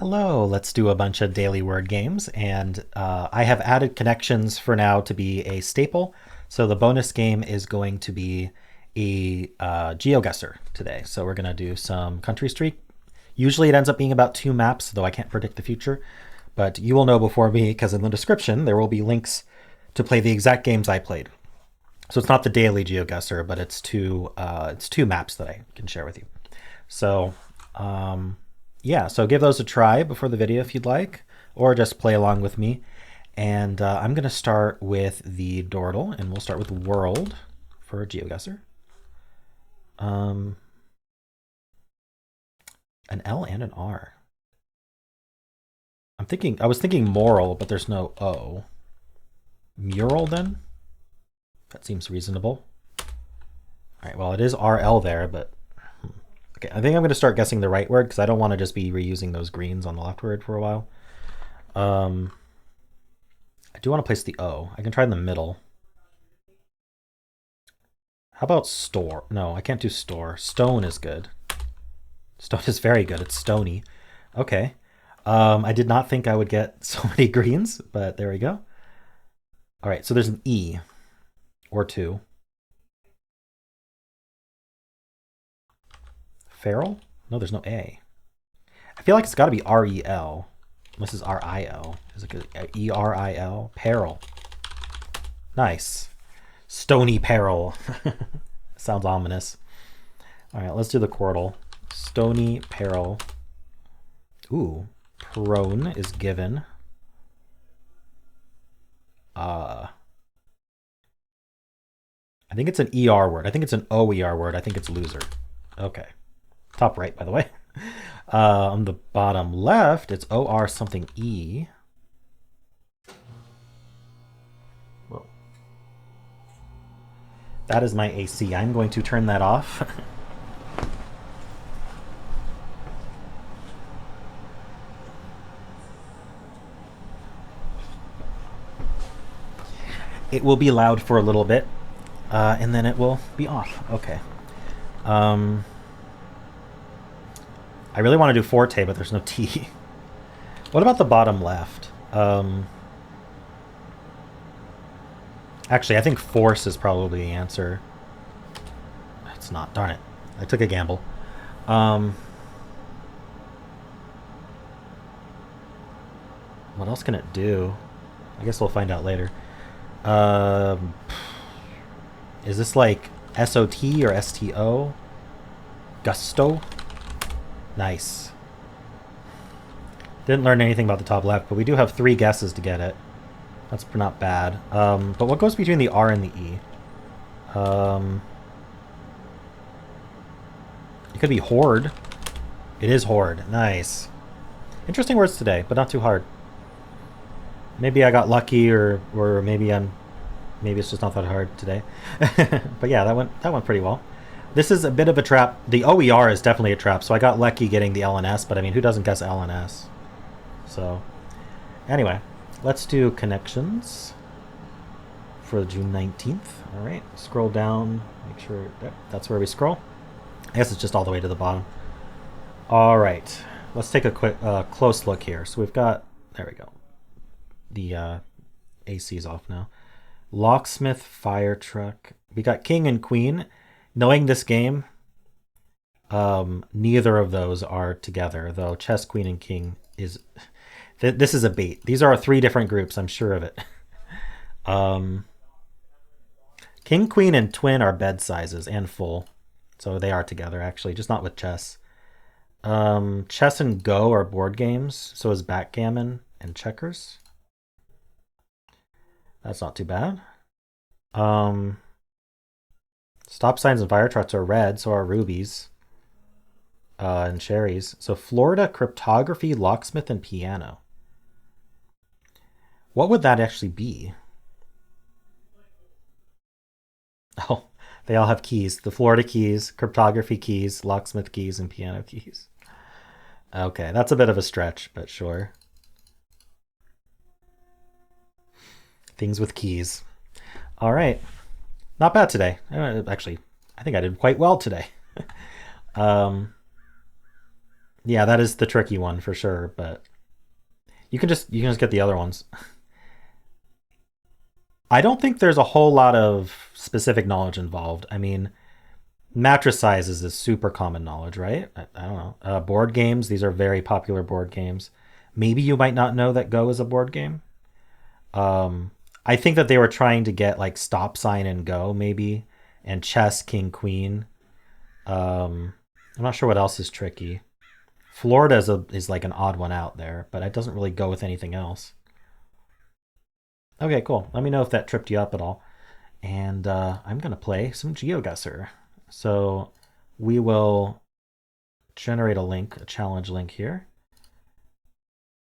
Hello, let's do a bunch of daily word games, and I have added connections for now to be a staple. So the bonus game is going to be a GeoGuessr today. So we're going to do some country street. Usually it ends up being about 2 maps, though I can't predict the future. But you will know before me, because in the description there will be links to play the exact games I played. So it's not the daily GeoGuessr, but it's two maps that I can share with you. So yeah, so give those a try before the video if you'd like, or just play along with me. And I'm going to start with the Dordle, and we'll start with world for GeoGuessr. An L and an R. I was thinking moral, but there's no O. Mural then? That seems reasonable. All right, well, it is RL there, but okay, I think I'm going to start guessing the right word because I don't want to just be reusing those greens on the left word for a while. I do want to place the O. I can try in the middle. How about store? No, I can't do store. Stone is good. Stone is very good. It's stony. Okay. I did not think I would get so many greens, but there we go. All right, so there's an E or two. Feral? No, there's no A. I feel like it's got to be R-E-L. This is R-I-L. Is it E-R-I-L? Peril. Nice. Stony peril. Sounds ominous. All right, let's do the Quordle. Stony peril. Ooh, prone is given. I think it's an ER word. I think it's an OER word. I think it's loser. Okay. Top right, by the way. On the bottom left, it's OR something E. Whoa. That is my AC. I'm going to turn that off. It will be loud for a little bit, and then it will be off. Okay. I really want to do forte, but there's no T. What about the bottom left? Actually, I think force is probably the answer. It's not. Darn it. I took a gamble. What else can it do? I guess we'll find out later. Is this like SOT or STO? Gusto? Nice. Didn't learn anything about the top left, but we do have 3 guesses to get it. That's not bad. But what goes between the R and the E? It could be hoard. It is hoard. Nice. Interesting words today, but not too hard. Maybe I got lucky, or maybe it's just not that hard today. But yeah, that went pretty well. This is a bit of a trap. The OER is definitely a trap, so I got lucky getting the LNS, but I mean, who doesn't guess LNS? So, anyway, let's do connections for June 19th. All right, scroll down, make sure that's where we scroll. I guess it's just all the way to the bottom. All right, let's take a quick close look here. So we've got, there we go. The AC is off now. Locksmith, fire truck. We got king and queen. Knowing this game, neither of those are together, though chess, queen, and king is... This is a bait. These are 3 different groups, I'm sure of it. King, queen, and twin are bed sizes and full. So they are together, actually, just not with chess. Chess and Go are board games, so is backgammon and checkers. That's not too bad. Stop signs and fire trucks are red, so are rubies and cherries. So Florida, cryptography, locksmith, and piano. What would that actually be? Oh, they all have keys. The Florida keys, cryptography keys, locksmith keys, and piano keys. Okay, that's a bit of a stretch, but sure. Things with keys. All right. Not bad today. Actually, I think I did quite well today. Yeah, Yeah, that is the tricky one for sure, but you can just get the other ones. I don't think there's a whole lot of specific knowledge involved. I mean, mattress sizes is super common knowledge, right? I don't know. Board games, these are very popular board games. Maybe you might not know that Go is a board game. I think that they were trying to get like stop sign and Go maybe, and chess, king, queen. I'm not sure what else is tricky. Florida is like an odd one out there, but it doesn't really go with anything else. Okay, cool. Let me know if that tripped you up at all. And I'm going to play some GeoGuessr. So we will generate a link, a challenge link here.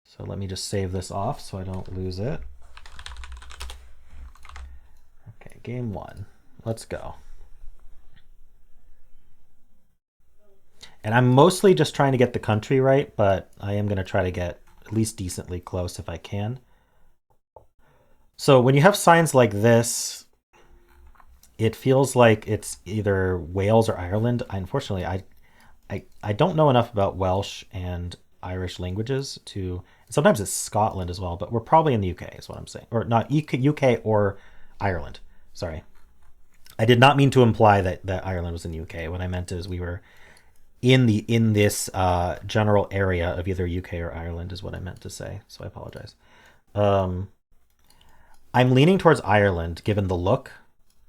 So let me just save this off so I don't lose it. Okay, game one. Let's go. And I'm mostly just trying to get the country right, but I am going to try to get at least decently close if I can. So when you have signs like this, it feels like it's either Wales or Ireland. Unfortunately, I don't know enough about Welsh and Irish languages to. Sometimes it's Scotland as well, but we're probably in the UK, is what I'm saying, or not UK or Ireland. Sorry, I did not mean to imply that Ireland was in the UK. What I meant is we were in this general area of either UK or Ireland is what I meant to say. So I apologize. Um, I'm leaning towards Ireland given the look.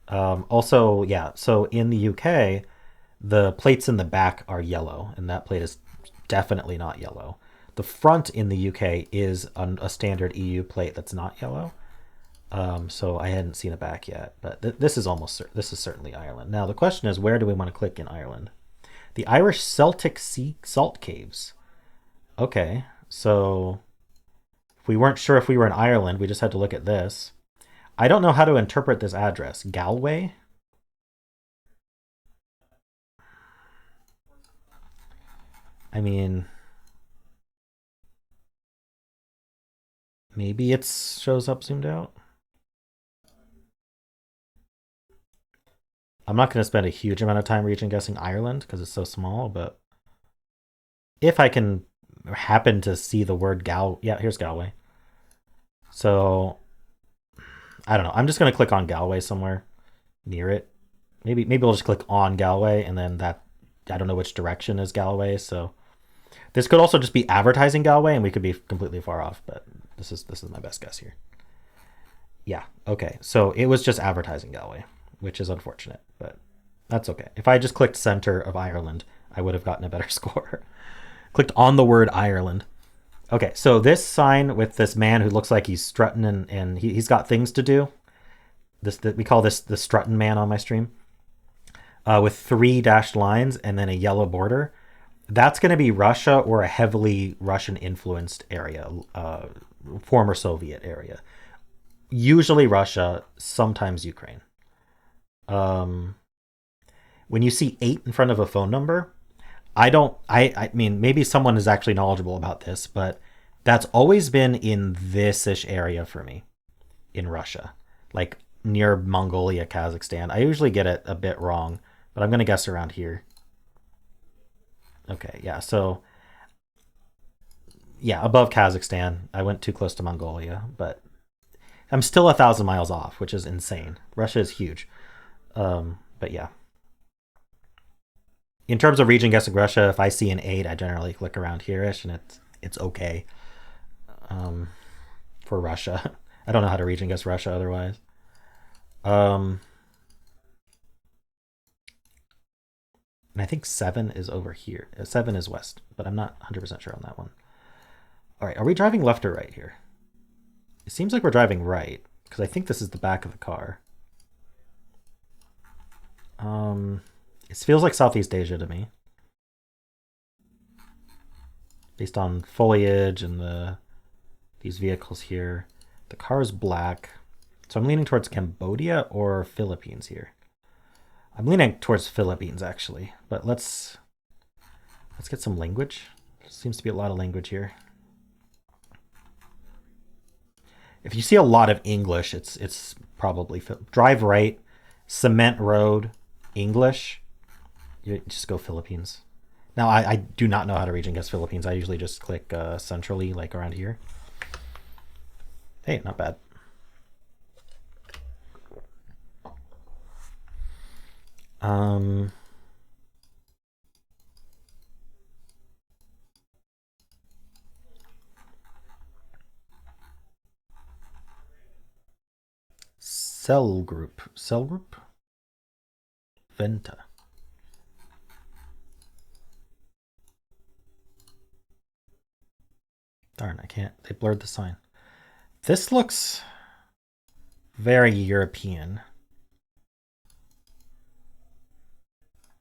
Also, yeah. So in the UK, the plates in the back are yellow, and that plate is definitely not yellow. The front in the UK is a standard EU plate that's not yellow. So I hadn't seen a back yet, but this is certainly Ireland. Now the question is, where do we want to click in Ireland? The Irish Celtic Sea Salt Caves. Okay, so if we weren't sure if we were in Ireland, we just had to look at this. I don't know how to interpret this address. Galway? I mean, maybe it shows up zoomed out. I'm not going to spend a huge amount of time region guessing Ireland because it's so small, but if I can happen to see the word yeah, here's Galway. So I don't know. I'm just going to click on Galway somewhere near it. Maybe we'll just click on Galway, and then that, I don't know which direction is Galway. So this could also just be advertising Galway, and we could be completely far off. But this is my best guess here. Yeah. Okay. So it was just advertising Galway, which is unfortunate, but that's okay. If I just clicked center of Ireland, I would have gotten a better score. Clicked on the word Ireland. Okay, so this sign with this man who looks like he's strutting and he's got things to do. We call this the strutting man on my stream. With 3 dashed lines and then a yellow border. That's going to be Russia or a heavily Russian influenced area, former Soviet area. Usually Russia, sometimes Ukraine. When you see 8 in front of a phone number, I mean, maybe someone is actually knowledgeable about this, but that's always been in this-ish area for me in Russia, like near Mongolia, Kazakhstan. I usually get it a bit wrong, but I'm going to guess around here. Okay, yeah, so yeah, above Kazakhstan. I went too close to Mongolia, but I'm still 1,000 miles off, which is insane. Russia is huge. But yeah. In terms of region guessing Russia, if I see an 8, I generally click around here-ish, and it's okay for Russia. I don't know how to region guess Russia otherwise. And I think 7 is over here. 7 is west, but I'm not 100% sure on that one. All right, are we driving left or right here? It seems like we're driving right, because I think this is the back of the car. It feels like Southeast Asia to me, based on foliage and these vehicles here. The car is black, so I'm leaning towards Cambodia or Philippines here. I'm leaning towards Philippines actually, but let's get some language. There seems to be a lot of language here. If you see a lot of English, it's probably drive right, cement road, English. You just go Philippines. Now, I do not know how to region guess Philippines. I usually just click centrally, like around here. Hey, not bad. Cell group. Cell group? Venta. Darn, I can't. They blurred the sign. This looks very European.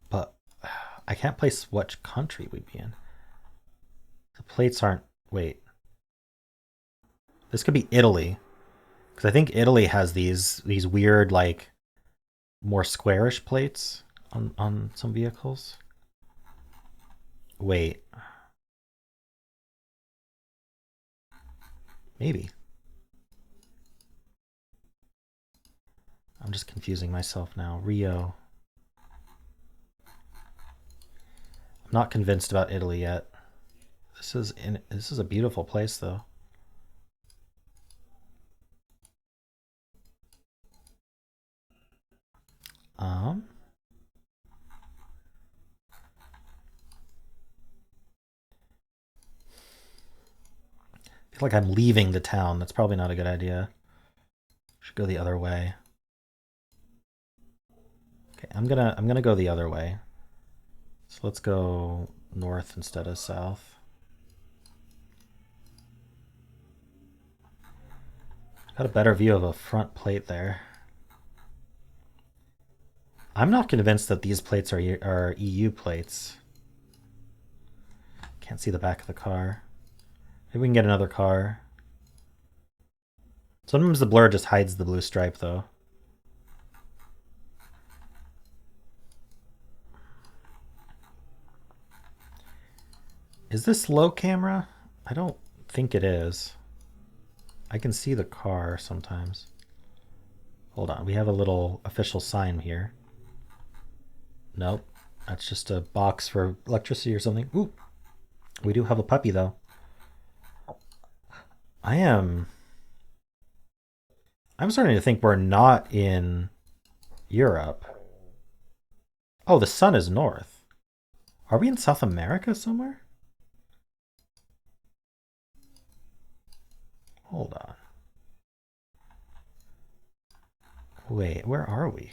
But I can't place what country we'd be in. The plates aren't... Wait. This could be Italy. Because I think Italy has these weird, like, more squarish plates on some vehicles. Wait. Maybe. I'm just confusing myself now. Rio. I'm not convinced about Italy yet. This is a beautiful place though. I feel like I'm leaving the town. That's probably not a good idea. Should go the other way. Okay, I'm gonna go the other way. So let's go north instead of south. Got a better view of a front plate there. I'm not convinced that these plates are EU plates. Can't see the back of the car. Maybe we can get another car. Sometimes the blur just hides the blue stripe though. Is this low camera? I don't think it is. I can see the car sometimes. Hold on, we have a little official sign here. Nope, that's just a box for electricity or something. Ooh, we do have a puppy though. I'm starting to think we're not in Europe. Oh, the sun is north. Are we in South America somewhere? Hold on. Wait, where are we?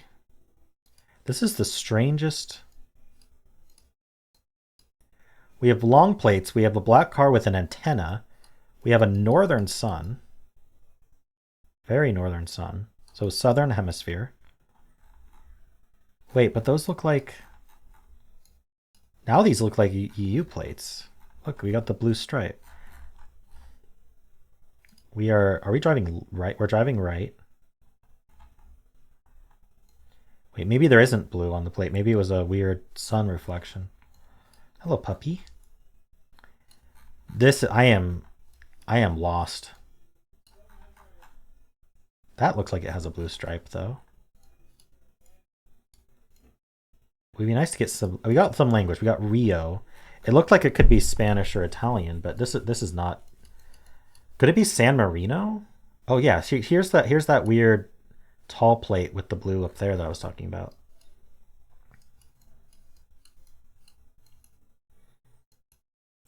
This is the strangest. We have long plates. We have a black car with an antenna. We have a northern sun. Very northern sun. So southern hemisphere. Wait, but those look like... Now these look like EU plates. Look, we got the blue stripe. Are we driving right? We're driving right. Wait, maybe there isn't blue on the plate. Maybe it was a weird sun reflection. Hello, puppy. I am lost. That looks like it has a blue stripe though. Would be nice to get some. We got some language. We got Rio. It looked like it could be Spanish or Italian, but this is not. Could it be San Marino? Oh yeah, here's that weird tall plate with the blue up there that I was talking about.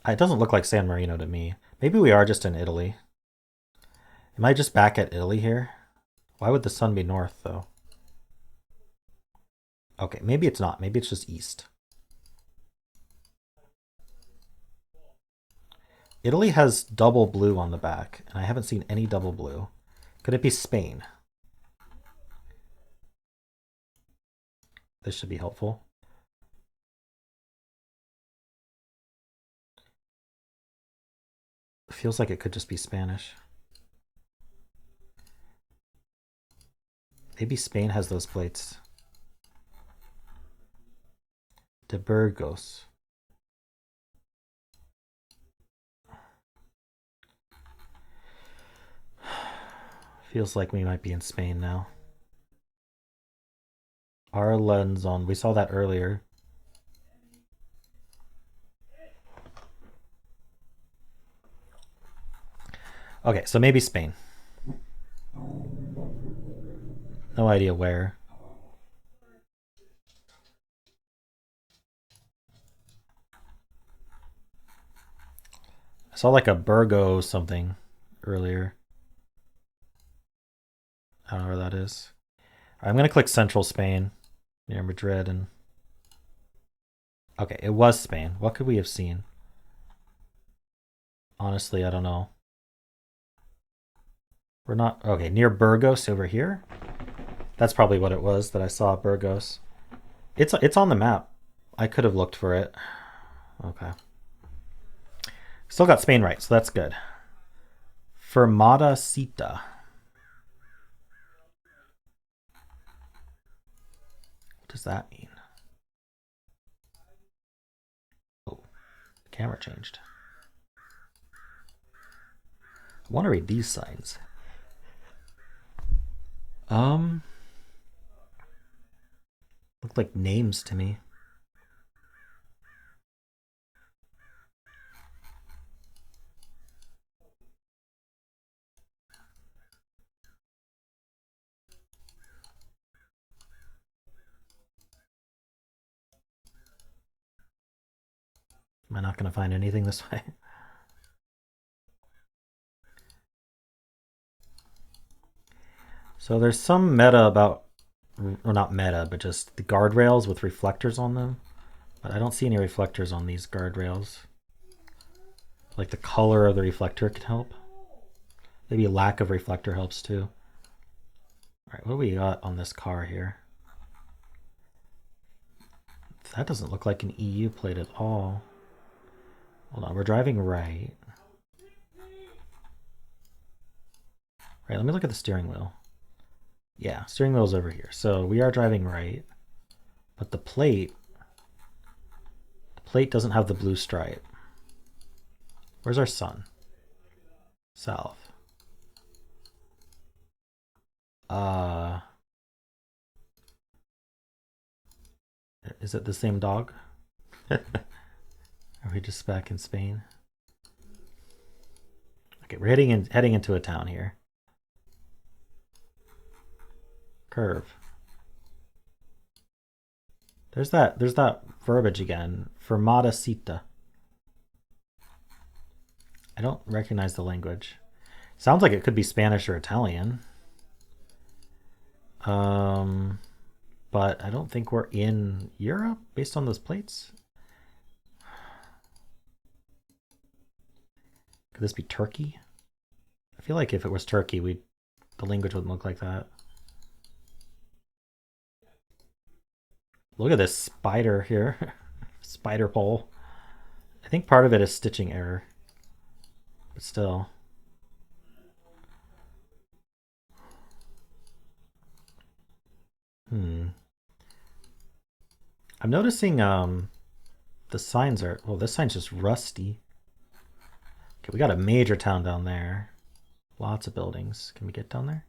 It doesn't look like San Marino to me. Maybe we are just in Italy. Am I just back at Italy here? Why would the sun be north though? Okay, maybe it's not. Maybe it's just east. Italy has double blue on the back, and I haven't seen any double blue. Could it be Spain? This should be helpful. It feels like it could just be Spanish. Maybe Spain has those plates. De Burgos. Feels like we might be in Spain now. Arlenzon. We saw that earlier. Okay, so maybe Spain. No idea where. I saw like a Burgo something earlier. I don't know where that is. I'm going to click Central Spain near Madrid and... Okay, it was Spain. What could we have seen? Honestly, I don't know. We're not... Okay, near Burgos over here? That's probably what it was that I saw Burgos. It's on the map. I could have looked for it. Okay. Still got Spain right, so that's good. Fermata-Cita. What does that mean? Oh, the camera changed. I want to read these signs. Look like names to me. Am I not going to find anything this way? So there's some meta about, or not meta, but just the guardrails with reflectors on them. But I don't see any reflectors on these guardrails. Like the color of the reflector could help. Maybe a lack of reflector helps too. All right, what do we got on this car here? That doesn't look like an EU plate at all. Hold on, we're driving right. Right, let me look at the steering wheel. Yeah, steering wheel's over here. So we are driving right. But the plate doesn't have the blue stripe. Where's our sun? South. Is it the same dog? Are we just back in Spain? Okay, we're heading into a town here. Curve. There's that verbiage again. Fermata-Cita. I don't recognize the language. Sounds like it could be Spanish or Italian. But I don't think we're in Europe based on those plates. Could this be Turkey? I feel like if it was Turkey, the language wouldn't look like that. Look at this spider here. Spider pole. I think part of it is stitching error. But still. I'm noticing the signs are... Well, this sign's just rusty. Okay, we got a major town down there. Lots of buildings. Can we get down there?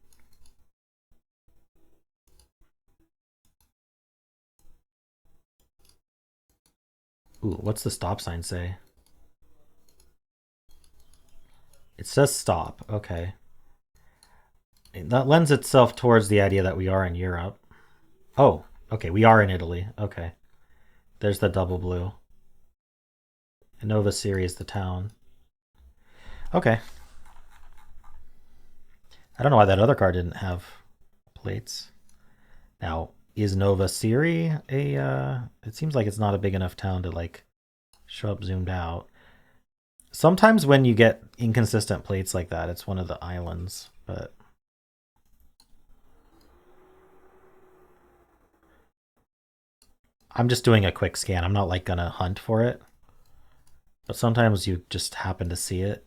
Ooh, what's the stop sign say? It says stop. Okay. That lends itself towards the idea that we are in Europe. Oh, okay, we are in Italy. Okay. There's the double blue. Nova Series, the town. Okay. I don't know why that other car didn't have plates. Now, is Nova Siri it seems like it's not a big enough town to like show up zoomed out. Sometimes when you get inconsistent plates like that, it's one of the islands, but I'm just doing a quick scan. I'm not like gonna hunt for it, but sometimes you just happen to see it.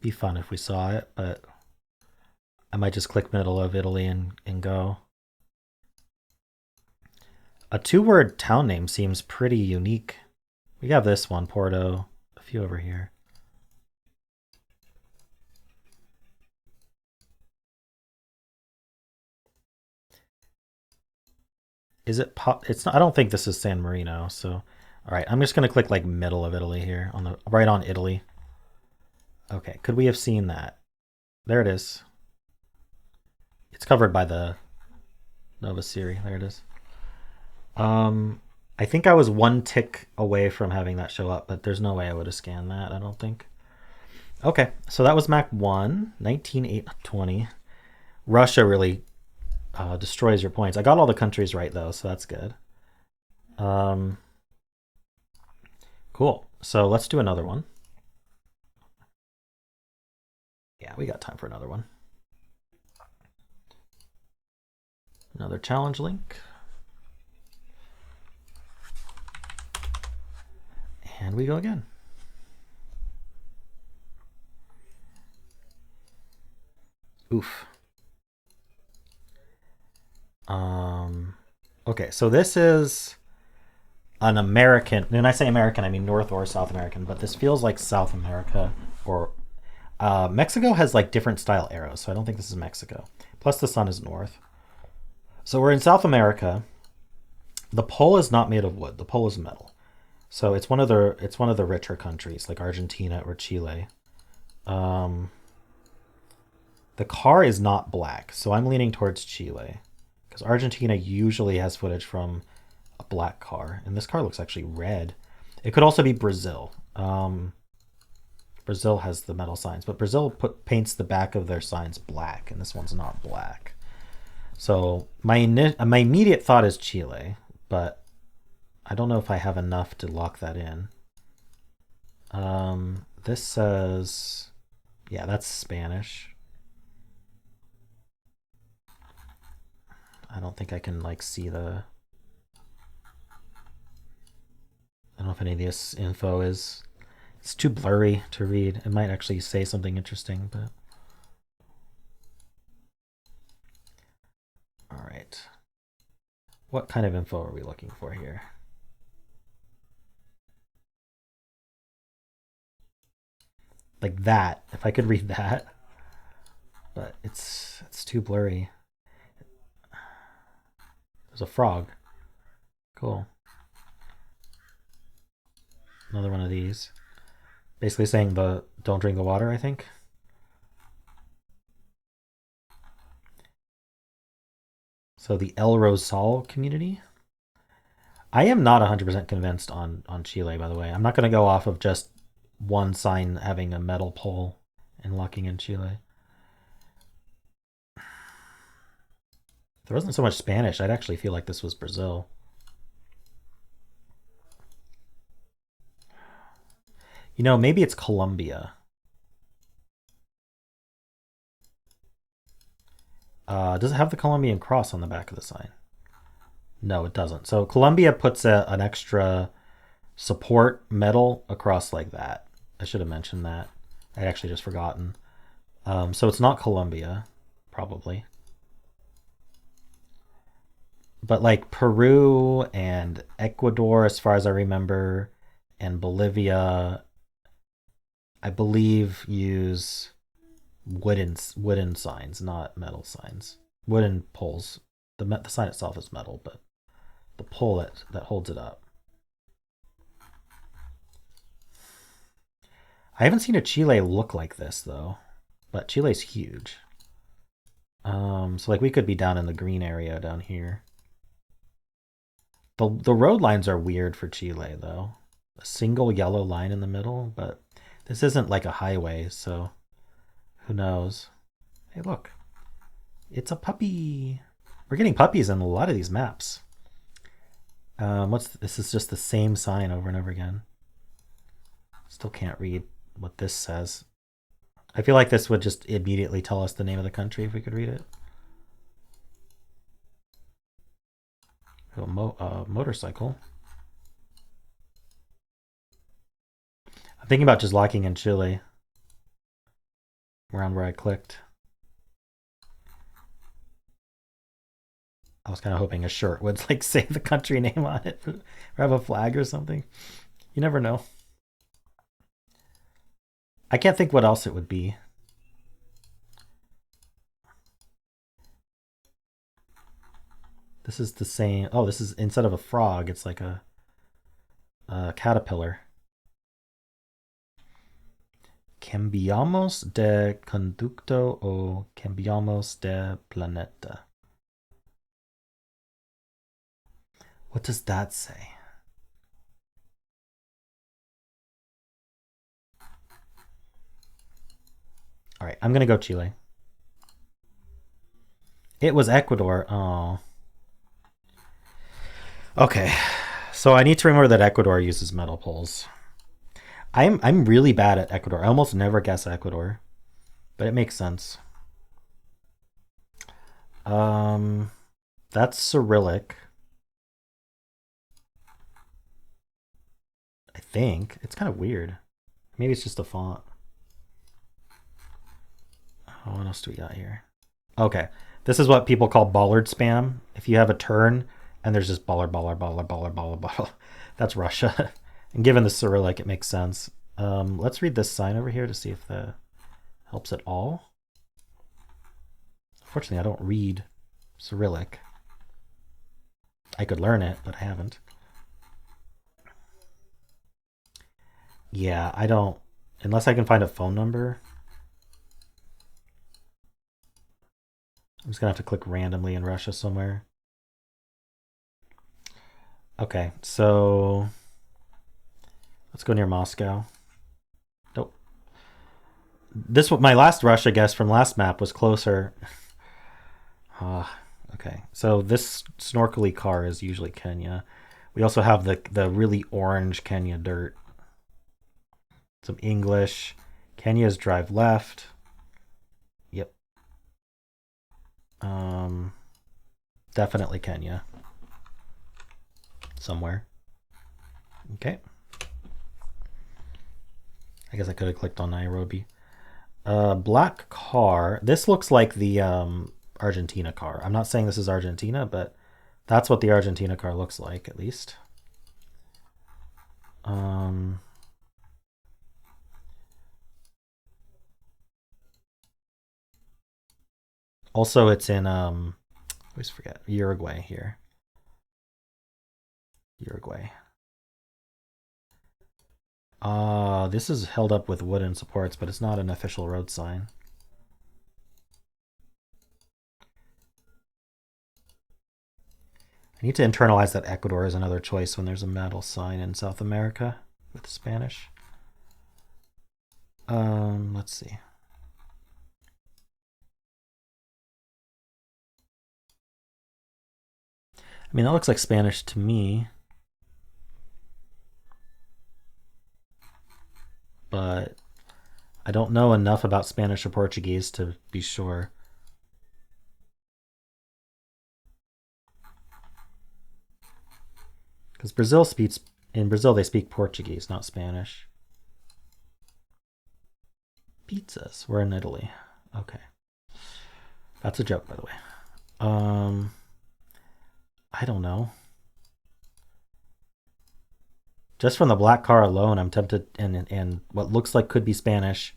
Be fun if we saw it, but I might just click middle of Italy and go. A 2-word town name seems pretty unique. We have this one, Porto, a few over here. Is it it's not, I don't think this is San Marino, so all right, I'm just going to click like middle of Italy here on the right on Italy. Okay, could we have seen that? There it is. It's covered by the Nova Siri. There it is. I think I was one tick away from having that show up, but there's no way I would have scanned that, I don't think. Okay, so that was Mac 1, 19820. Russia really destroys your points. I got all the countries right, though, so that's good. Cool. So let's do another one. Yeah, we got time for another one. Another challenge link. And we go again. Oof. Okay, so this is an American. When I say American, I mean North or South American, but this feels like South America or Mexico has like different style arrows, so I don't think this is Mexico. Plus the sun is north. So we're in South America. The pole is not made of wood. The pole is metal. So it's one of the richer countries like Argentina or Chile. The car is not black, so I'm leaning towards Chile because Argentina usually has footage from a black car, and this car looks actually red. It could also be Brazil. Brazil has the metal signs, but Brazil paints the back of their signs black, and this one's not black. So my immediate thought is Chile, but I don't know if I have enough to lock that in. This says, yeah, that's Spanish. I don't think I can like see the. I don't know if any of this info is. It's too blurry to read. It might actually say something interesting, but. All right. What kind of info are we looking for here? Like that, if I could read that. But it's too blurry. There's a frog. Cool. Another one of these. Basically saying the don't drink the water, I think. So the El Rosal community. I am not 100% convinced on Chile, by the way. I'm not going to go off of just one sign having a metal pole and locking in Chile. If there wasn't so much Spanish, I'd actually feel like this was Brazil. You know, maybe it's Colombia. Does it have the Colombian cross on the back of the sign? No, it doesn't. So Colombia puts an extra support metal across like that. I should have mentioned that. I'd actually just forgotten. So it's not Colombia, probably. But like Peru and Ecuador, as far as I remember, and Bolivia, I believe use wooden signs, not metal signs. Wooden poles. The sign itself is metal, but the pole that holds it up. I haven't seen a Chile look like this though, but Chile's huge. So like we could be down in the green area down here. The road lines are weird for Chile though. A single yellow line in the middle, but this isn't like a highway, so who knows? Hey, look. It's a puppy. We're getting puppies in a lot of these maps. This is just the same sign over and over again. Still can't read what this says. I feel like this would just immediately tell us the name of the country if we could read it. Motorcycle. I'm thinking about just locking in Chile around where I clicked. I was kind of hoping a shirt would like say the country name on it or have a flag or something. You never know. I can't think what else it would be. This is the same. Oh, this is instead of a frog, it's like a caterpillar. Cambiamos de conducto o cambiamos de planeta. What does that say? All right, I'm going to go Chile. It was Ecuador. Oh. Okay. So I need to remember that Ecuador uses metal poles. I'm really bad at Ecuador. I almost never guess Ecuador, but it makes sense. That's Cyrillic. I think it's kind of weird. Maybe it's just a font. Oh, what else do we got here? Okay, this is what people call bollard spam. If you have a turn and there's just baller, baller, baller, baller, baller, baller, that's Russia. And given the Cyrillic, it makes sense. Let's read this sign over here to see if that helps at all. Unfortunately, I don't read Cyrillic. I could learn it, but I haven't. Yeah, I don't, unless I can find a phone number. I'm just gonna have to click randomly in Russia somewhere. Okay, so let's go near Moscow. Nope. This my last Russia guess from last map was closer. Okay, so this snorkely car is usually Kenya. We also have the really orange Kenya dirt. Some English. Kenya's drive left. Yep. Definitely Kenya. Somewhere. Okay. I guess I could have clicked on Nairobi. Black car. This looks like the Argentina car. I'm not saying this is Argentina, but that's what the Argentina car looks like, at least. Also, it's in I always forget, Uruguay here. Uruguay. This is held up with wooden supports, but it's not an official road sign. I need to internalize that Ecuador is another choice when there's a metal sign in South America with Spanish. Let's see. I mean, that looks like Spanish to me. But I don't know enough about Spanish or Portuguese to be sure. Because in Brazil they speak Portuguese, not Spanish. Pizzas. We're in Italy. Okay. That's a joke, by the way. I don't know. Just from the black car alone, I'm tempted, and what looks like could be Spanish.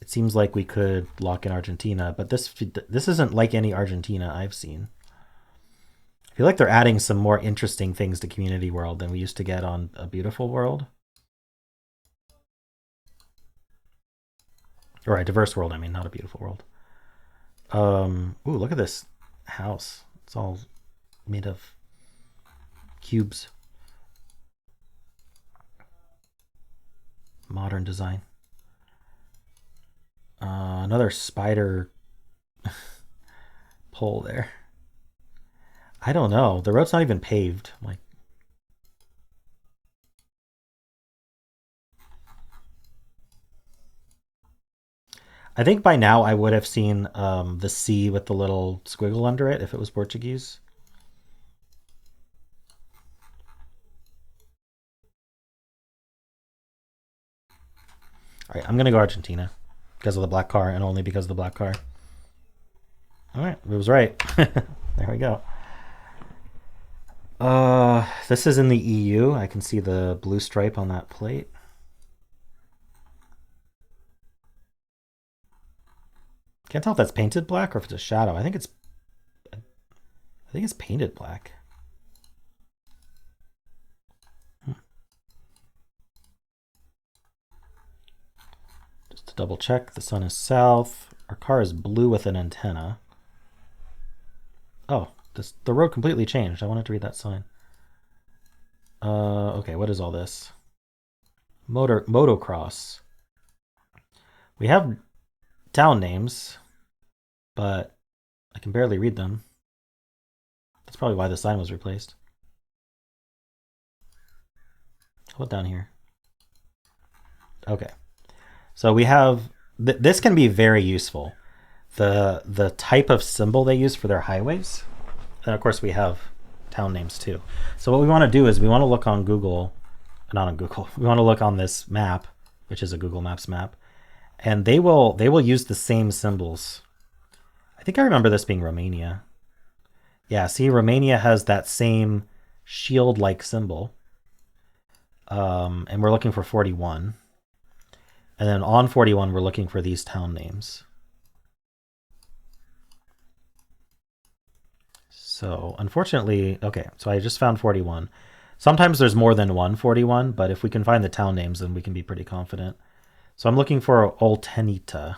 It seems like we could lock in Argentina, but this isn't like any Argentina I've seen. I feel like they're adding some more interesting things to Community World than we used to get on A Beautiful World. Or A Diverse World, I mean, not A Beautiful World. Ooh, look at this house. It's all made of cubes. Modern design. Another spider pole there. I don't know. The road's not even paved. Like, I think by now I would have seen the C with the little squiggle under it if it was Portuguese. All right, I'm gonna go Argentina because of the black car and only because of the black car. All right, it was right. There we go. This is in the EU. I can see the blue stripe on that plate. Can't tell if that's painted black or if it's a shadow. I think it's think it's painted black. Just to double check, the sun is south. Our car is blue with an antenna. Oh, the road completely changed. I wanted to read that sign. Okay, what is all this? Motocross. We have town names, but I can barely read them. That's probably why the sign was replaced. How about down here? Okay. So we have, this can be very useful. The type of symbol they use for their highways. And of course we have town names too. So what we want to do is we want to look on Google, not on Google, we want to look on this map, which is a Google Maps map. And they will use the same symbols. I think I remember this being Romania. Yeah, see, Romania has that same shield-like symbol. And we're looking for 41. And then on 41, we're looking for these town names. So unfortunately, okay, so I just found 41. Sometimes there's more than one 41, but if we can find the town names, then we can be pretty confident. So I'm looking for Oltenita.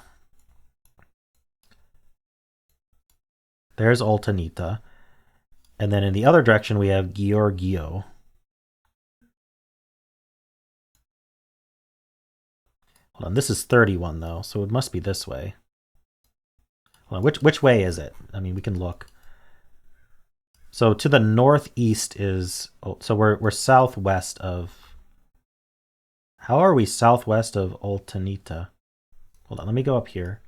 There's Oltenita. And then in the other direction, we have Georgio. Hold on, this is 31 though, so it must be this way. Hold on, which way is it? I mean, we can look. So to the northeast is, oh, so we're southwest of, how are we southwest of Oltenita? Hold on, let me go up here.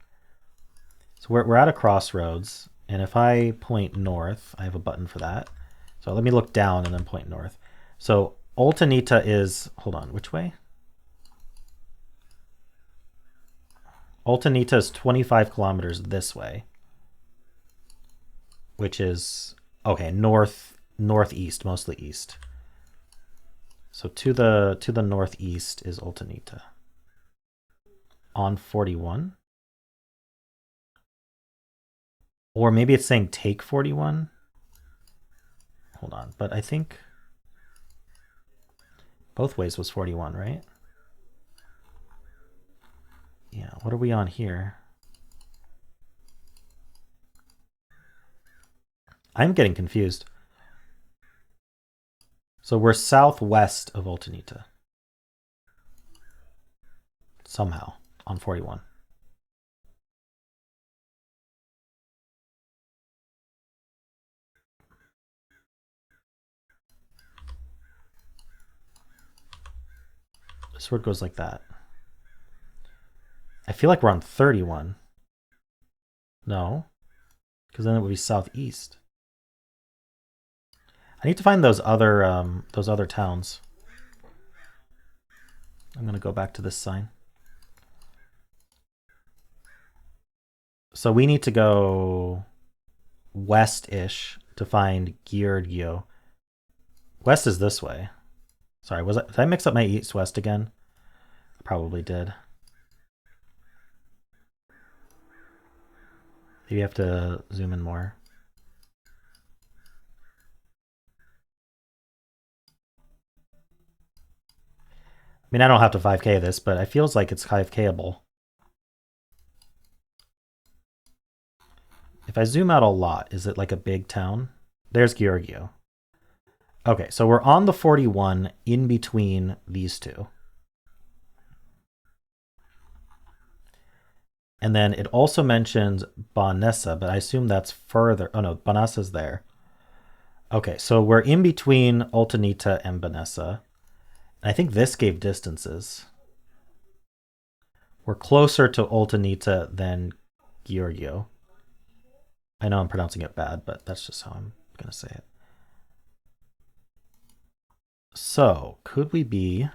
So we're at a crossroads, and if I point north, I have a button for that. So let me look down and then point north. So Oltenita is, hold on, which way? Oltenita is 25 kilometers this way, which is, okay, northeast, mostly east. So to the northeast is Oltenita. On 41. Or maybe it's saying take 41. Hold on, but I think both ways was 41, right? Yeah, what are we on here? I'm getting confused. So we're southwest of Oltenita. Somehow, on 41. This word goes like that. I feel like we're on 31. No, because then it would be southeast. I need to find those other towns. I'm gonna go back to this sign. So we need to go west-ish to find Giorgio. West is this way. Sorry, did I mix up my east-west again? I probably did. Maybe you have to zoom in more. I mean, I don't have to 5K this, but it feels like it's 5Kable. If I zoom out a lot, is it like a big town? There's Giorgio. Okay, so we're on the 41 in between these two. And then it also mentions Bonessa, but I assume that's further. Oh no, Bonessa's there. Okay, so we're in between Oltenita and Bonessa. I think this gave distances. We're closer to Oltenita than Giorgio. I know I'm pronouncing it bad, but that's just how I'm going to say it. So, could we be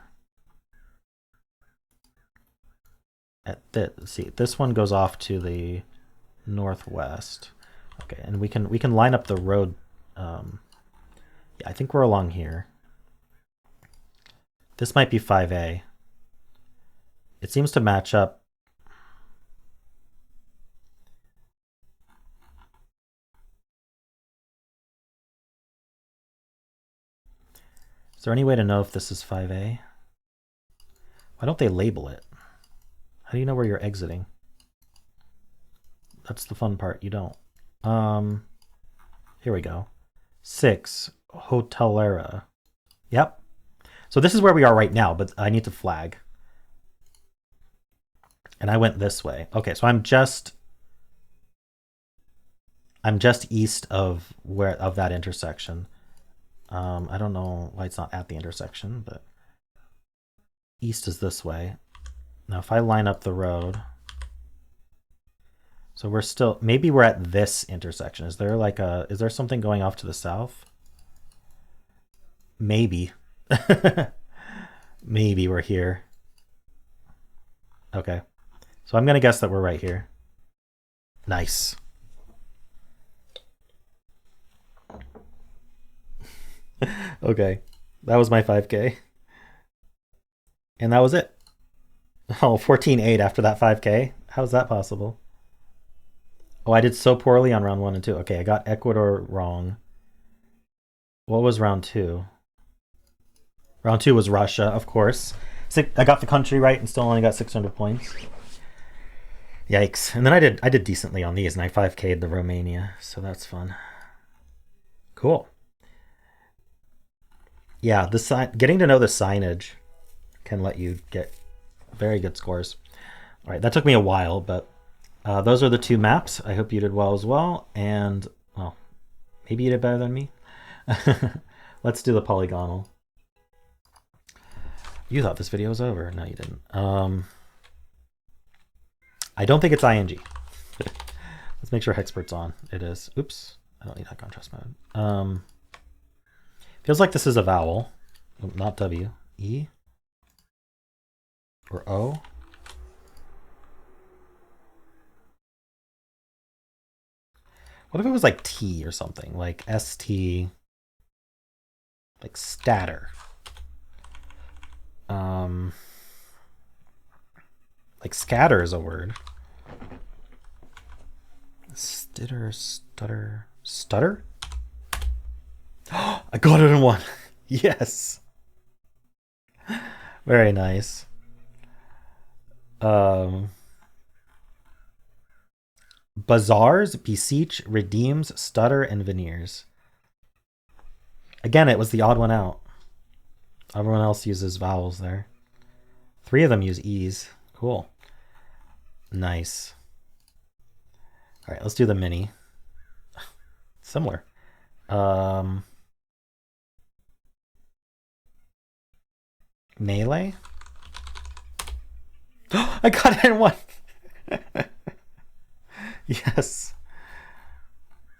at this? See, this one goes off to the northwest. Okay, and we can line up the road. Yeah, I think we're along here. This might be 5A. It seems to match up. there any way to know if this is 5A? Why don't they label it? How do you know where you're exiting? That's the fun part. You don't. Here we go. 6 Hotelera. Yep. So this is where we are right now, but I need to flag. And I went this way. Okay, so I'm just east of that intersection. I don't know why it's not at the intersection, but east is this way. Now if I line up the road, so we're still, maybe we're at this intersection. Is there like is there something going off to the south? Maybe. Maybe we're here. Okay. So I'm gonna guess that we're right here. Nice. Okay. That was my 5K. And that was it. Oh, 14.8 after that 5K. How's that possible? Oh, I did so poorly on round 1 and 2. Okay, I got Ecuador wrong. What was round 2? Round 2 was Russia, of course. I got the country right and still only got 600 points. Yikes. And then I did decently on these, and I 5K'd the Romania, so that's fun. Cool. Yeah, getting to know the signage can let you get very good scores. All right, that took me a while, but those are the 2 maps. I hope you did well as well, and, well, maybe you did better than me. Let's do the polygonal. You thought this video was over. No, you didn't. I don't think it's ing. Let's make sure Hexpert's on. It is. Oops. I don't need high contrast mode. Feels like this is a vowel. Not W. E? Or O? What if it was like T or something? Like ST. Like statter. Like scatter is a word. Stutter. I got it in one. Yes. Very nice. Bazaars, beseech, redeems, stutter, and veneers. Again, it was the odd one out. Everyone else uses vowels there. 3 of them use E's. Cool. Nice. All right, let's do the mini. Similar. Melee? I got it in one. Yes.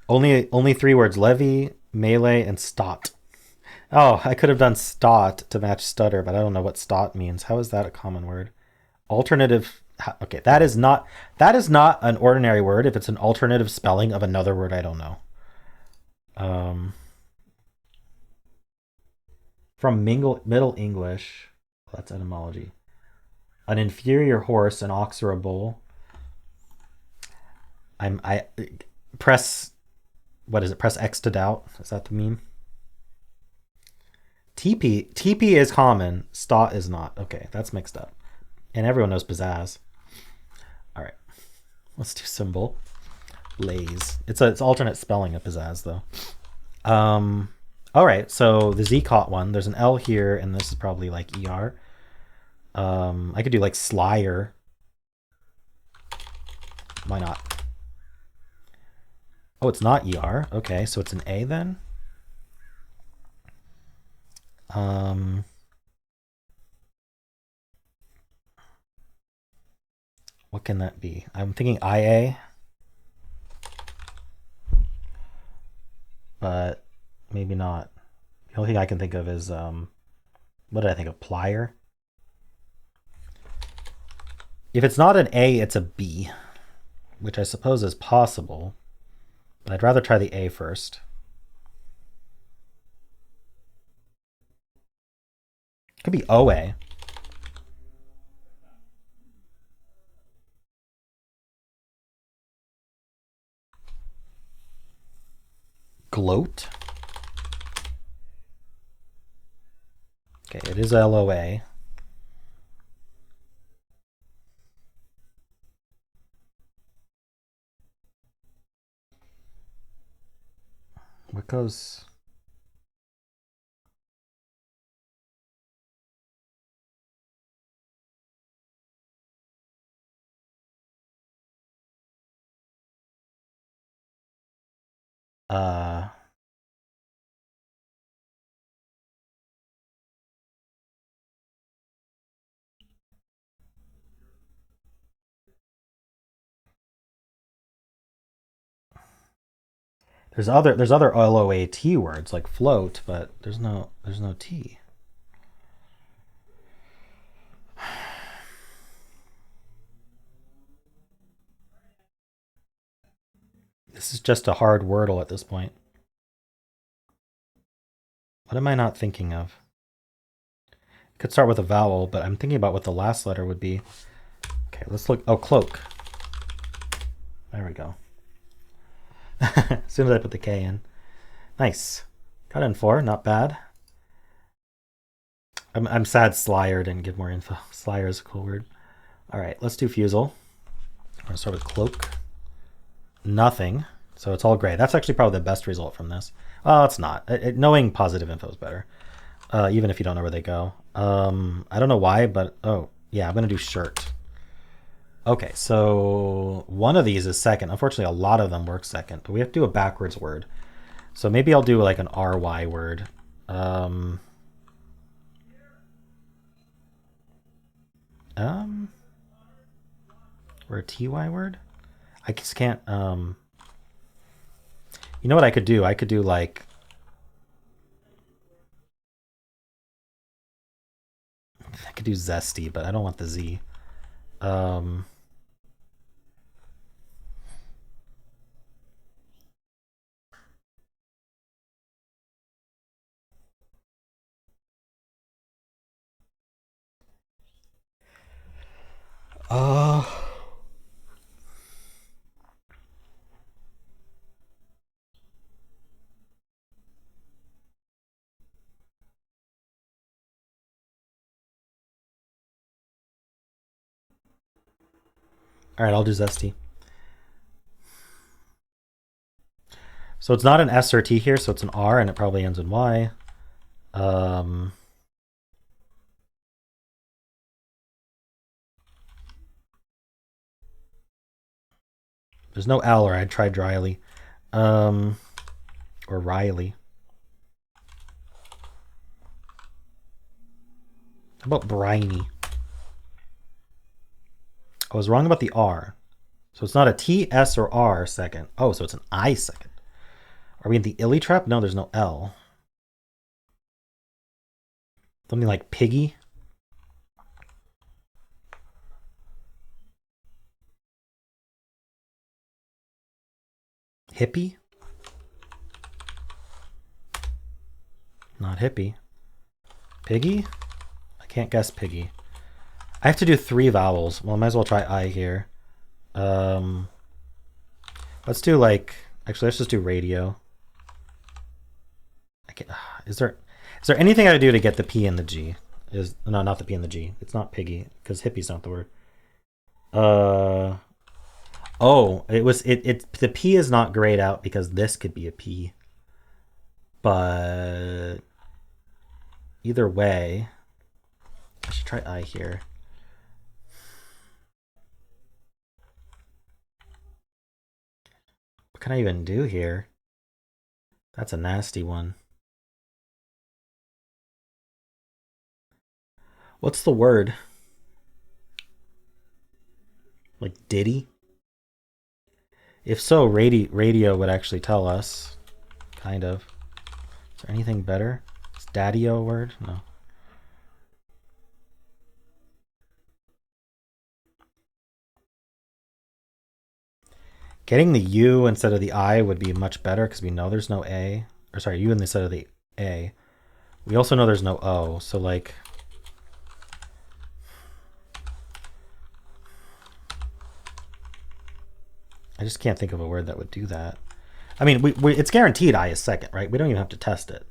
Only 3 words: levy, melee, and stot. Oh, I could have done stot to match stutter, but I don't know what stot means. How is that a common word? Alternative. Okay, that is not an ordinary word if it's an alternative spelling of another word I don't know. From Middle English, that's etymology. An inferior horse, an ox, or a bull. I press. What is it? Press X to doubt. Is that the meme? TP is common. Stot is not. Okay, that's mixed up. And everyone knows pizzazz. All right, let's do Symble. Lays. It's alternate spelling of pizzazz though. All right, so the Z caught one. There's an L here, and this is probably like ER. I could do like slyer. Why not? Oh, it's not ER. Okay, so it's an A then. What can that be? I'm thinking IA. But maybe not. The only thing I can think of is, what did I think of? Plier? If it's not an A, it's a B, which I suppose is possible. But I'd rather try the A first. Could be OA. Gloat? Okay, it is LOA. What goes? There's other LOAT words like float, but there's no T. This is just a hard wordle at this point. What am I not thinking of? Could start with a vowel, but I'm thinking about what the last letter would be. Okay, let's look. Oh, cloak. There we go. As soon as I put the K in. Nice. Got in 4, not bad. I'm sad Slyer didn't give more info. Slyer is a cool word. All right, let's do Fusele. I'm gonna start with cloak. Nothing. So it's all gray. That's actually probably the best result from this. Oh, it's not. Knowing positive info is better, even if you don't know where they go. I don't know why, but oh yeah, I'm gonna do shirt. Okay, so one of these is second. Unfortunately, a lot of them work second, but we have to do a backwards word. So maybe I'll do like an RY word. Or a TY word? I just can't, you know what I could do? I could do like, I could do zesty, but I don't want the Z. All right, I'll do zesty. So it's not an S or T here, so it's an R, and it probably ends in Y. There's no L, or I'd try dryly. Or Riley. How about briny? I was wrong about the R. So it's not a T, S, or R second. Oh, so it's an I second. Are we in the illy trap? No, there's no L. Something like piggy. Hippie? Not hippie. Piggy? I can't guess piggy. I have to do 3 vowels. Well, I might as well try I here. Let's do like, actually, let's just do radio. I can't, is there anything I could do to get the P and the G? No, not the P and the G. It's not piggy, because hippie's not the word. Oh, the P is not grayed out because this could be a P. But either way, I should try I here. What can I even do here? That's a nasty one. What's the word? Like Diddy? If so, radio would actually tell us. Kind of. Is there anything better? Is daddy-o a word? No. Getting the U instead of the I would be much better because we know there's no A. Or sorry, U instead of the A. We also know there's no O. So like... I just can't think of a word that would do that. I mean, it's guaranteed I is second, right? We don't even have to test it.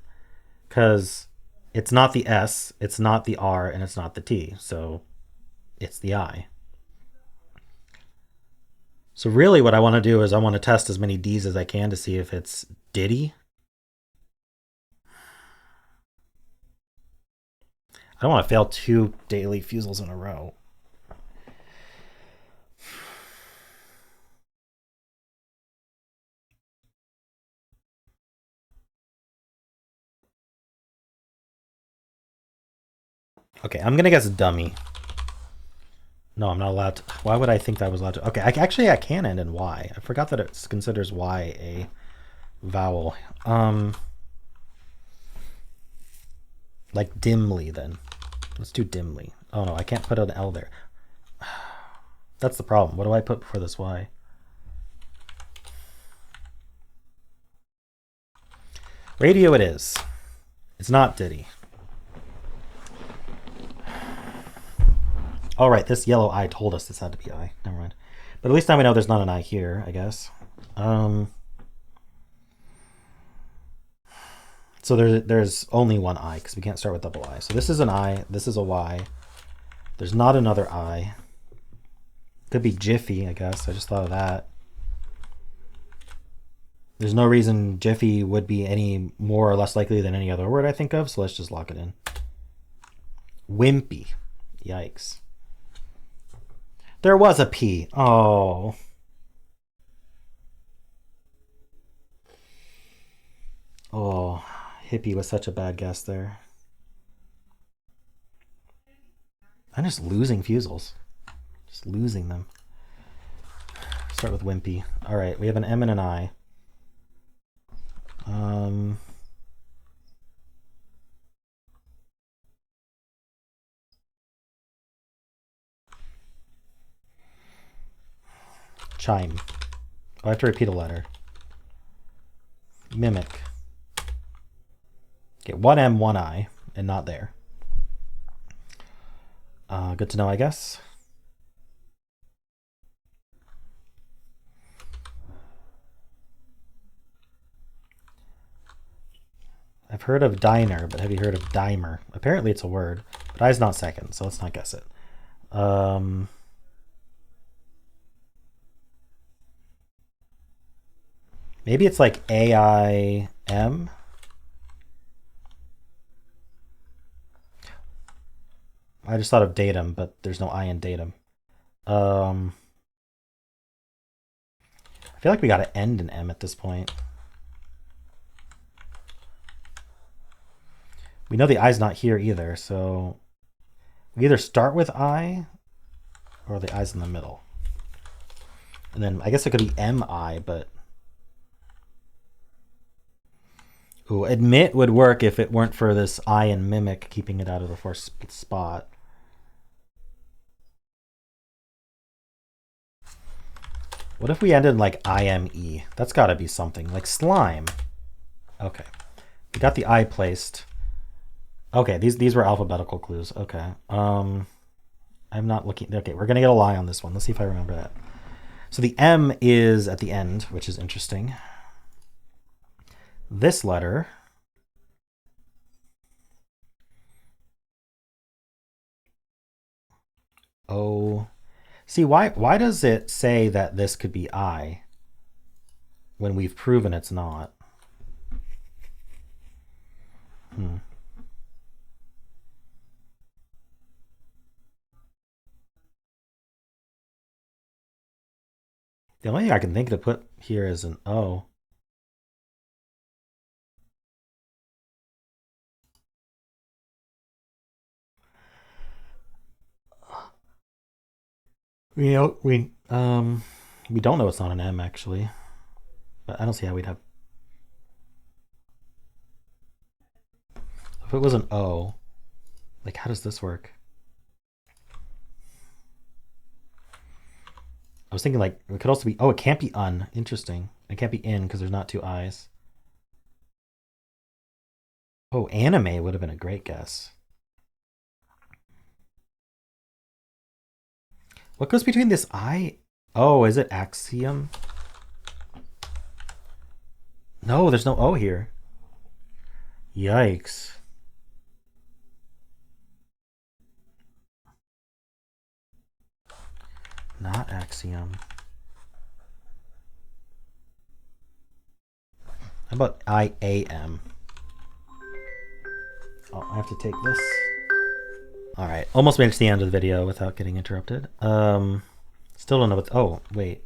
Because It's not the S, it's not the R, and it's not the T. So it's the I. So really what I want to do is I want to test as many D's as I can to see if it's Diddy. I don't want to fail 2 daily Fusels in a row. Okay, I'm gonna guess dummy. No, I'm not allowed to. Why would I think that I was allowed to? Okay, actually I can end in Y. I forgot that it considers Y a vowel. Like dimly then. Let's do dimly. Oh no, I can't put an L there. That's the problem. What do I put before this Y? Radio it is. It's not Diddy. All right, this yellow I told us this had to be I. Never mind. But at least now we know there's not an I here, I guess. So there's only one I because we can't start with double I. So this is an I. This is a Y. There's not another I. Could be Jiffy, I guess. I just thought of that. There's no reason Jiffy would be any more or less likely than any other word I think of, so let's just lock it in. Wimpy. Yikes. There was a P. Oh. Oh, hippie was such a bad guess there. I'm just losing Fusels. Just losing them. Start with wimpy. All right, we have an M and an I. Chime. Oh, I have to repeat a letter. Mimic. Okay, one M, one I, and not there. Good to know, I guess. I've heard of diner, but have you heard of dimer? Apparently it's a word, but I's not second, so let's not guess it. Maybe it's like AIM. I just thought of datum, but there's no I in datum. I feel like we got to end in M at this point. We know the I's not here either, so we either start with I or the I's in the middle. And then I guess it could be MI, but ooh, admit would work if it weren't for this I and mimic keeping it out of the first spot. What if we ended like IME? That's got to be something like slime. Okay, we got the I placed. Okay, these were alphabetical clues. Okay, I'm not looking. Okay, we're gonna get a lie on this one. Let's see if I remember that. So the M is at the end, which is interesting. This letter O. See, why does it say that this could be I when we've proven it's not? The only thing I can think to put here is an O. We don't know it's not an M actually, but I don't see how we'd have. If it was an O, like how does this work? I was thinking like it could also be. Oh, it can't be un. Interesting. It can't be in because there's not two I's. Oh, anime would have been a great guess. What goes between this I? Oh, is it axiom? No, there's no O here. Yikes. Not axiom. How about IAM? Oh, I have to take this. All right, almost made it to the end of the video without getting interrupted. Still don't know what. Oh, wait.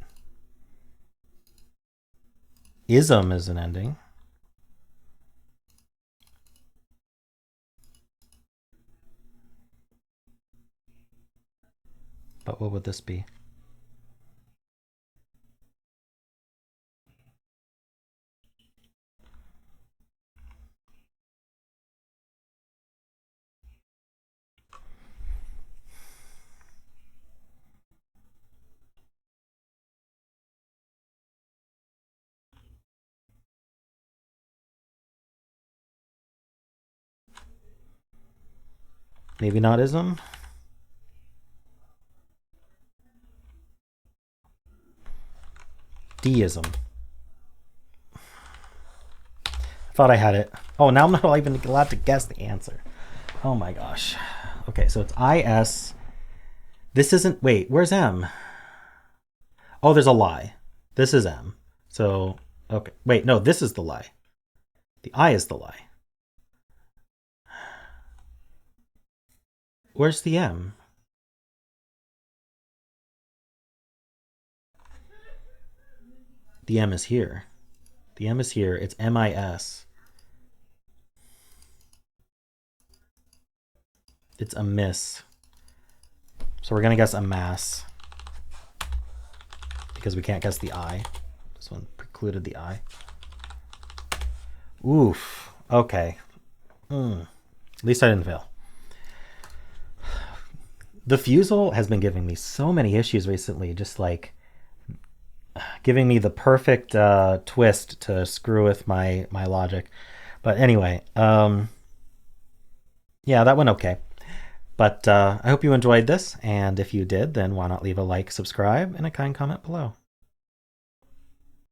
Ism is an ending. But what would this be? Maybe not ism. Deism. I thought I had it. Oh, now I'm not even allowed to guess the answer. Oh my gosh. Okay, so it's IS. This isn't, wait, where's M? Oh, there's a lie. This is M. So, okay. Wait, no, this is the lie. The I is the lie. Where's the M? The M is here. The M is here. It's MIS. It's a miss. So we're going to guess a mass. Because we can't guess the I. This one precluded the I. Oof. Okay. At least I didn't fail. The Fusele has been giving me so many issues recently, just like giving me the perfect twist to screw with my logic. But anyway, yeah, that went okay. But I hope you enjoyed this, and if you did, then why not leave a like, subscribe, and a kind comment below.